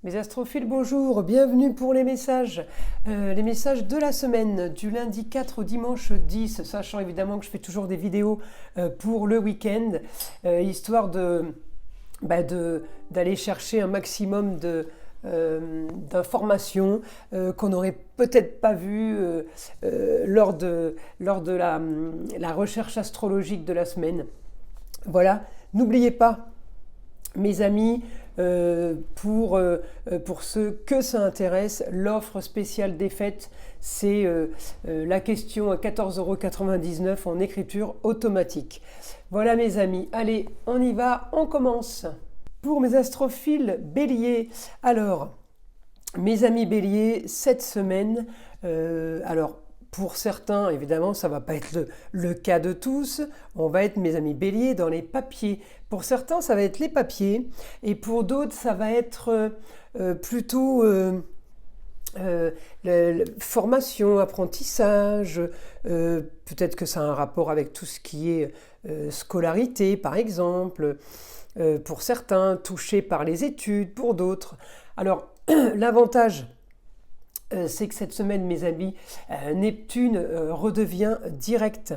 Mes astrophiles, bonjour, bienvenue pour les messages de la semaine, du lundi 4 au dimanche 10, sachant évidemment que je fais toujours des vidéos pour le week-end, histoire d'aller chercher un maximum d'informations qu'on n'aurait peut-être pas vues lors de la recherche astrologique de la semaine. Voilà, n'oubliez pas, mes amis, pour ceux que ça intéresse, l'offre spéciale des fêtes, c'est la question à 14,99 € en écriture automatique. Voilà mes amis, allez, on y va, on commence. Pour mes astrophiles bélier, alors, mes amis bélier, cette semaine, pour certains, évidemment, ça ne va pas être le cas de tous. On va être, mes amis béliers, dans les papiers. Pour certains, ça va être les papiers. Et pour d'autres, ça va être plutôt formation, apprentissage. Peut-être que ça a un rapport avec tout ce qui est scolarité, par exemple. Pour certains, touchés par les études. Pour d'autres. Alors, l'avantage, c'est que cette semaine, mes amis, Neptune redevient direct.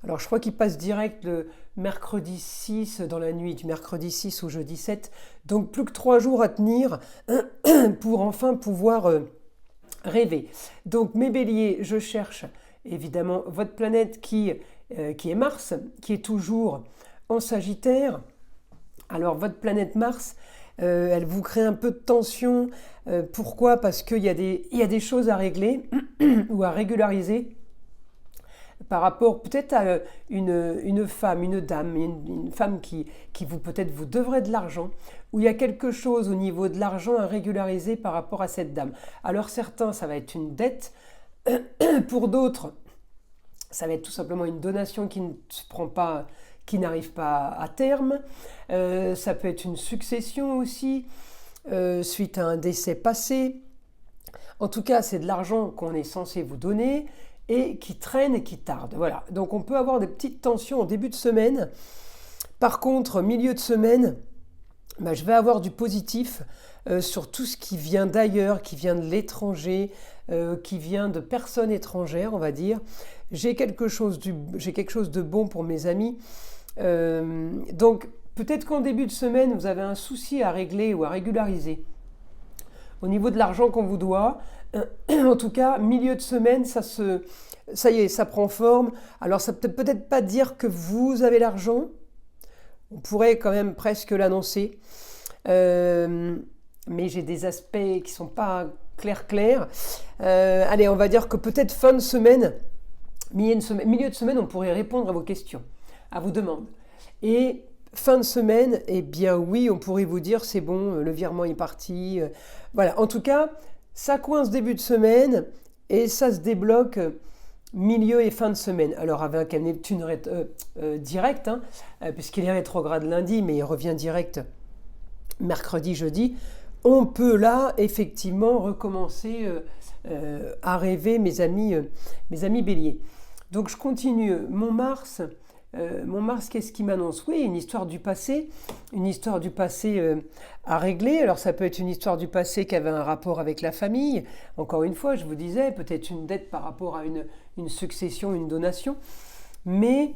Alors, je crois qu'il passe direct le mercredi 6, dans la nuit du mercredi 6 au jeudi 7. Donc, plus que 3 jours à tenir pour enfin pouvoir rêver. Donc, mes béliers, je cherche évidemment votre planète qui est Mars, qui est toujours en Sagittaire. Alors, votre planète Mars, elle vous crée un peu de tension. Pourquoi ? Parce qu'il y a des choses à régler ou à régulariser par rapport peut-être à une femme, une dame, une femme qui peut-être vous devrait de l'argent, ou il y a quelque chose au niveau de l'argent à régulariser par rapport à cette dame. Alors certains, ça va être une dette. Pour d'autres, ça va être tout simplement une donation qui ne se prend pas, qui n'arrive pas à terme. Ça peut être une succession aussi, suite à un décès passé. En tout cas, c'est de l'argent qu'on est censé vous donner et qui traîne et qui tarde. Voilà. Donc on peut avoir des petites tensions en début de semaine. Par contre, milieu de semaine, je vais avoir du positif sur tout ce qui vient d'ailleurs, qui vient de l'étranger, qui vient de personnes étrangères, on va dire. J'ai quelque chose de bon pour mes amis. Donc, peut-être qu'en début de semaine, vous avez un souci à régler ou à régulariser au niveau de l'argent qu'on vous doit. En tout cas, milieu de semaine, ça y est, ça prend forme. Alors, ça peut peut-être pas dire que vous avez l'argent. On pourrait quand même presque l'annoncer. Mais j'ai des aspects qui sont pas clairs. Allez, on va dire que peut-être fin de semaine, milieu de semaine, on pourrait répondre à vos questions, à vos demandes. Et fin de semaine, eh bien oui, on pourrait vous dire c'est bon, le virement est parti. Voilà, en tout cas, ça coince début de semaine et ça se débloque milieu et fin de semaine. Alors avec un Neptune direct, puisqu'il est rétrograde lundi, mais il revient direct mercredi, jeudi, on peut là effectivement recommencer à rêver, mes amis béliers. Donc je continue. Mon Mars, qu'est-ce qui m'annonce ? Oui, une histoire du passé à régler. Alors ça peut être une histoire du passé qui avait un rapport avec la famille. Encore une fois, je vous disais, peut-être une dette par rapport à une succession, une donation. Mais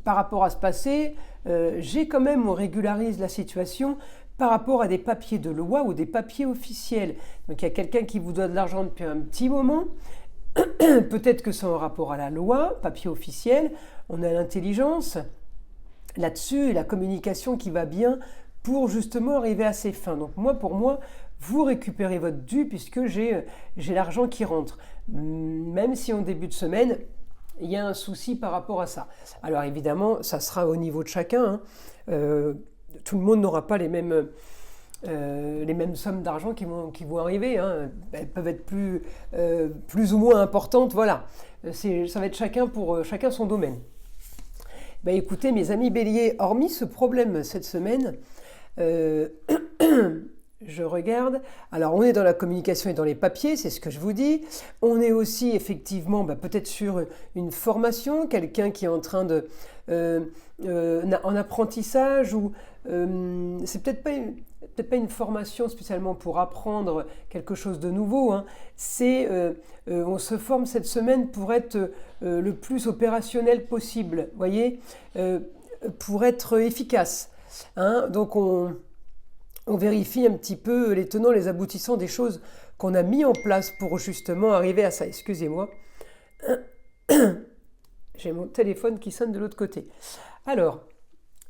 par rapport à ce passé, on régularise la situation par rapport à des papiers de loi ou des papiers officiels. Donc il y a quelqu'un qui vous doit de l'argent depuis un petit moment. Peut-être que c'est en rapport à la loi, papier officiel, on a l'intelligence là-dessus et la communication qui va bien pour justement arriver à ses fins. Donc pour moi, vous récupérez votre dû puisque j'ai l'argent qui rentre. Même si en début de semaine, il y a un souci par rapport à ça. Alors évidemment, ça sera au niveau de chacun. Tout le monde n'aura pas les mêmes sommes d'argent qui vont arriver. Elles peuvent être plus ou moins importantes. Voilà, ça va être chacun son domaine. Écoutez, mes amis béliers, hormis ce problème cette semaine, je regarde. Alors, on est dans la communication et dans les papiers, c'est ce que je vous dis. On est aussi effectivement peut-être sur une formation, quelqu'un qui est en train en apprentissage ou c'est peut-être pas une formation spécialement pour apprendre quelque chose de nouveau, hein. On se forme cette semaine pour être le plus opérationnel possible, voyez, pour être efficace, hein. Donc on vérifie un petit peu les tenants, les aboutissants des choses qu'on a mis en place pour justement arriver à ça. Excusez-moi, j'ai mon téléphone qui sonne de l'autre côté. Alors,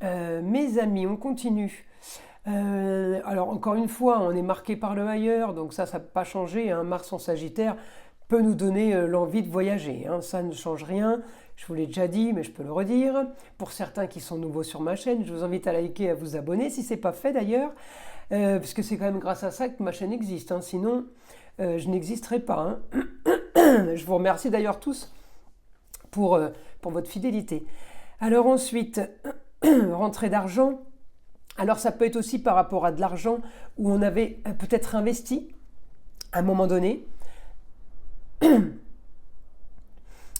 mes amis, on continue. Alors encore une fois, on est marqué par le ailleurs, donc ça n'a pas changé, hein. Mars en Sagittaire peut nous donner l'envie de voyager, hein. Ça ne change rien, je vous l'ai déjà dit, mais je peux le redire. Pour certains qui sont nouveaux sur ma chaîne, je vous invite à liker et à vous abonner, si ce n'est pas fait d'ailleurs, puisque c'est quand même grâce à ça que ma chaîne existe, hein. Sinon je n'existerais pas, hein. Je vous remercie d'ailleurs tous pour votre fidélité. Alors ensuite, rentrée d'argent. Alors ça peut être aussi par rapport à de l'argent où on avait peut-être investi à un moment donné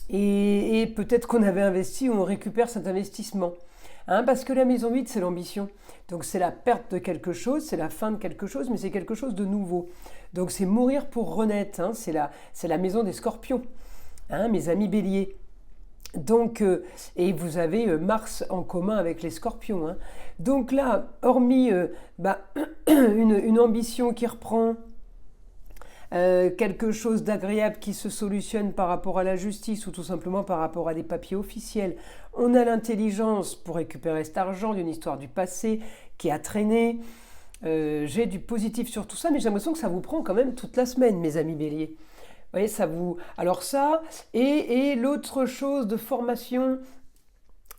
et peut-être qu'on avait investi ou on récupère cet investissement, hein, parce que la maison 8 c'est l'ambition, donc c'est la perte de quelque chose, c'est la fin de quelque chose, mais c'est quelque chose de nouveau, donc c'est mourir pour renaître, hein, c'est la maison des scorpions, hein, mes amis béliers. Donc, et vous avez Mars en commun avec les scorpions, hein. Donc là, hormis une ambition qui reprend, quelque chose d'agréable qui se solutionne par rapport à la justice ou tout simplement par rapport à des papiers officiels, on a l'intelligence pour récupérer cet argent d'une histoire du passé qui a traîné. J'ai du positif sur tout ça, mais j'ai l'impression que ça vous prend quand même toute la semaine, mes amis béliers. Vous voyez, ça vous... Alors ça, et l'autre chose de formation,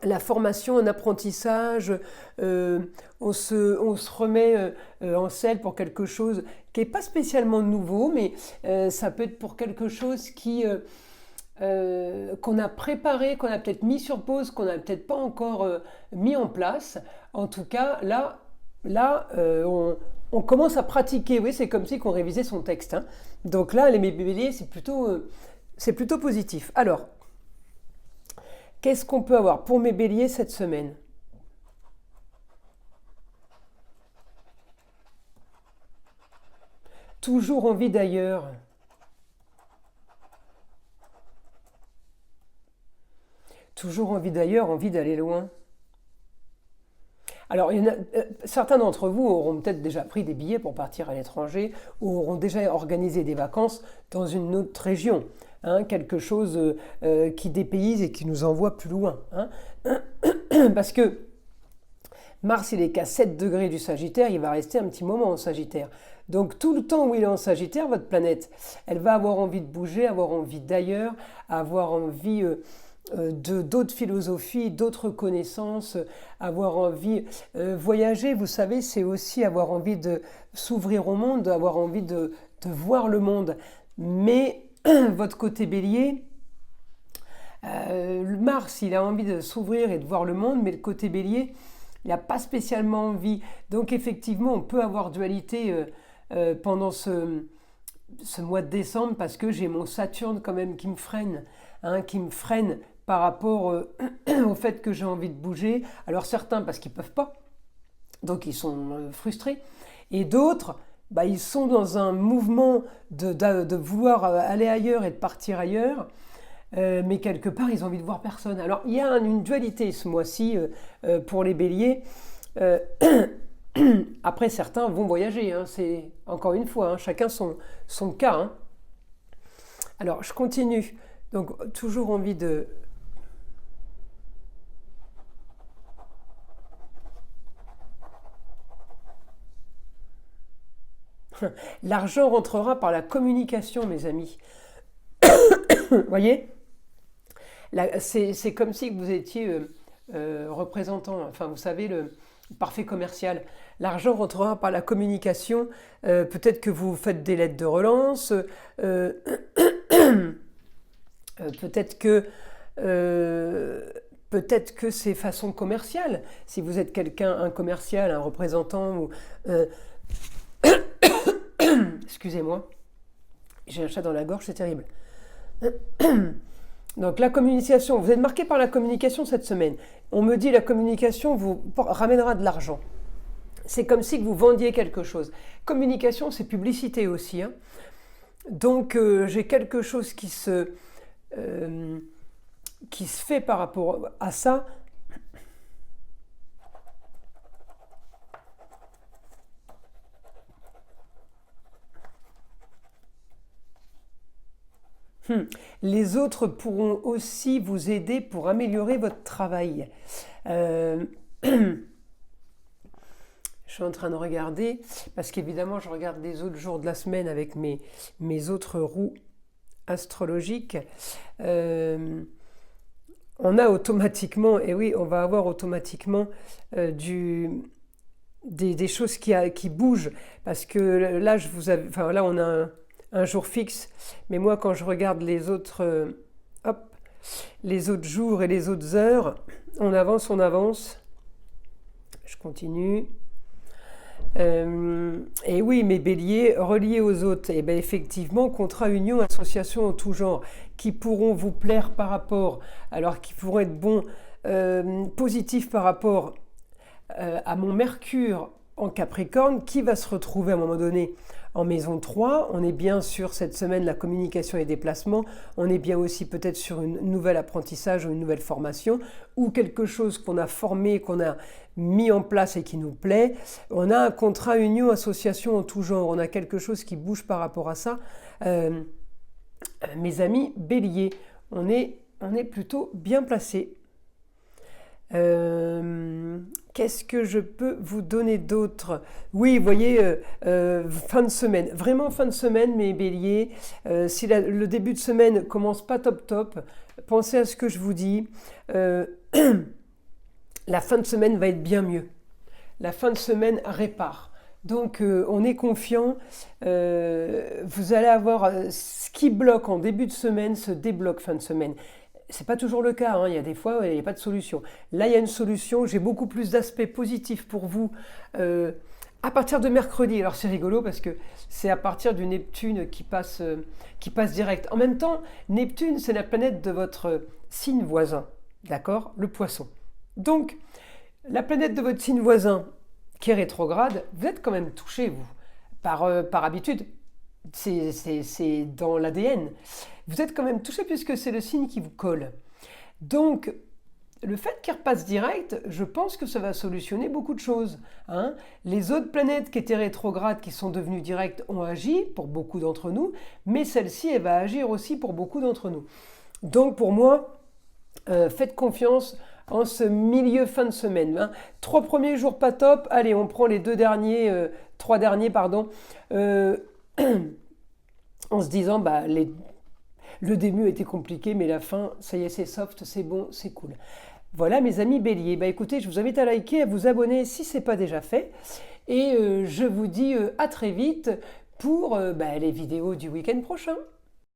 la formation en apprentissage, on se remet en selle pour quelque chose qui n'est pas spécialement nouveau, mais ça peut être pour quelque chose qu'on a préparé, qu'on a peut-être mis sur pause, qu'on n'a peut-être pas encore mis en place. En tout cas, là on commence à pratiquer, oui, c'est comme si on révisait son texte, hein. Donc là, les béliers, c'est plutôt positif. Alors, qu'est-ce qu'on peut avoir pour mes béliers cette semaine? Toujours envie d'ailleurs. Toujours envie d'ailleurs, envie d'aller loin. Alors, certains d'entre vous auront peut-être déjà pris des billets pour partir à l'étranger ou auront déjà organisé des vacances dans une autre région, hein, quelque chose qui dépayse et qui nous envoie plus loin, hein. Parce que Mars, il est qu'à 7 degrés du Sagittaire, il va rester un petit moment en Sagittaire. Donc tout le temps où il est en Sagittaire, votre planète, elle va avoir envie de bouger, avoir envie d'ailleurs, avoir envie... d'autres philosophies, d'autres connaissances, avoir envie voyager, vous savez, c'est aussi avoir envie de s'ouvrir au monde, avoir envie de voir le monde. Mais votre côté bélier, Mars, il a envie de s'ouvrir et de voir le monde, mais le côté bélier, il n'a pas spécialement envie. Donc effectivement, on peut avoir dualité pendant ce mois de décembre parce que j'ai mon Saturne quand même qui me freine, hein, par rapport au fait que j'ai envie de bouger. Alors certains parce qu'ils ne peuvent pas, donc ils sont frustrés. Et d'autres, ils sont dans un mouvement de vouloir aller ailleurs et de partir ailleurs. Mais quelque part, ils ont envie de voir personne. Alors il y a une dualité ce mois-ci pour les béliers. Après, certains vont voyager, hein, c'est encore une fois, hein, chacun son cas, hein. Alors je continue. Donc toujours envie de... L'argent rentrera par la communication, mes amis. Vous voyez, c'est comme si vous étiez représentant, enfin vous savez, le parfait commercial. L'argent rentrera par la communication. Peut-être que vous faites des lettres de relance. Peut-être que c'est façon commerciale. Si vous êtes un commercial, un représentant ou... Excusez-moi, j'ai un chat dans la gorge, c'est terrible. Donc la communication, vous êtes marqué par la communication cette semaine. On me dit la communication vous ramènera de l'argent. c'est comme si vous vendiez quelque chose. Communication, c'est publicité aussi, hein. Donc j'ai quelque chose qui se fait par rapport à ça. Les autres pourront aussi vous aider pour améliorer votre travail. Euh, Je suis en train de regarder, parce qu'évidemment je regarde les autres jours de la semaine avec mes autres roues astrologiques. On a automatiquement, et oui, on va avoir automatiquement des choses qui bougent, parce que là, là on a un jour fixe, mais moi quand je regarde les autres jours et les autres heures, on avance, je continue. Et oui, mes béliers, reliés aux autres, et bien effectivement, contrat, union, association en tout genre, qui pourront vous plaire par rapport, alors qui pourront être bons, positifs par rapport à mon Mercure en Capricorne, qui va se retrouver à un moment donné en maison 3. On est bien sur cette semaine la communication et déplacement, on est bien aussi peut-être sur un nouvel apprentissage ou une nouvelle formation, ou quelque chose qu'on a formé, qu'on a mis en place et qui nous plaît. On a un contrat, union, association en tout genre, on a quelque chose qui bouge par rapport à ça. Mes amis béliers, on est plutôt bien placés. Qu'est-ce que je peux vous donner d'autre? Oui, vous voyez, fin de semaine, vraiment fin de semaine, mes béliers. Si le début de semaine commence pas top, pensez à ce que je vous dis. La fin de semaine va être bien mieux. La fin de semaine répare. Donc on est confiant. Vous allez avoir ce qui bloque en début de semaine se débloque fin de semaine. C'est pas toujours le cas, hein. Il y a des fois où il n'y a pas de solution. Là, il y a une solution. J'ai beaucoup plus d'aspects positifs pour vous à partir de mercredi. Alors c'est rigolo parce que c'est à partir du Neptune qui passe direct. En même temps, Neptune, c'est la planète de votre signe voisin, d'accord? Le Poisson. Donc, la planète de votre signe voisin qui est rétrograde, vous êtes quand même touché, vous, par habitude. C'est dans l'ADN. Vous êtes quand même touché puisque c'est le signe qui vous colle. Donc, le fait qu'il repasse direct, je pense que ça va solutionner beaucoup de choses, hein. Les autres planètes qui étaient rétrogrades, qui sont devenues directes, ont agi pour beaucoup d'entre nous, mais celle-ci, elle va agir aussi pour beaucoup d'entre nous. Donc, pour moi, faites confiance en ce milieu fin de semaine, hein. 3 premiers jours pas top, allez, on prend les 3 derniers, pardon, en se disant, le début était compliqué, mais la fin, ça y est, c'est soft, c'est bon, c'est cool. Voilà, mes amis béliers. Écoutez, je vous invite à liker, à vous abonner si ce n'est pas déjà fait. Et je vous dis à très vite pour les vidéos du week-end prochain.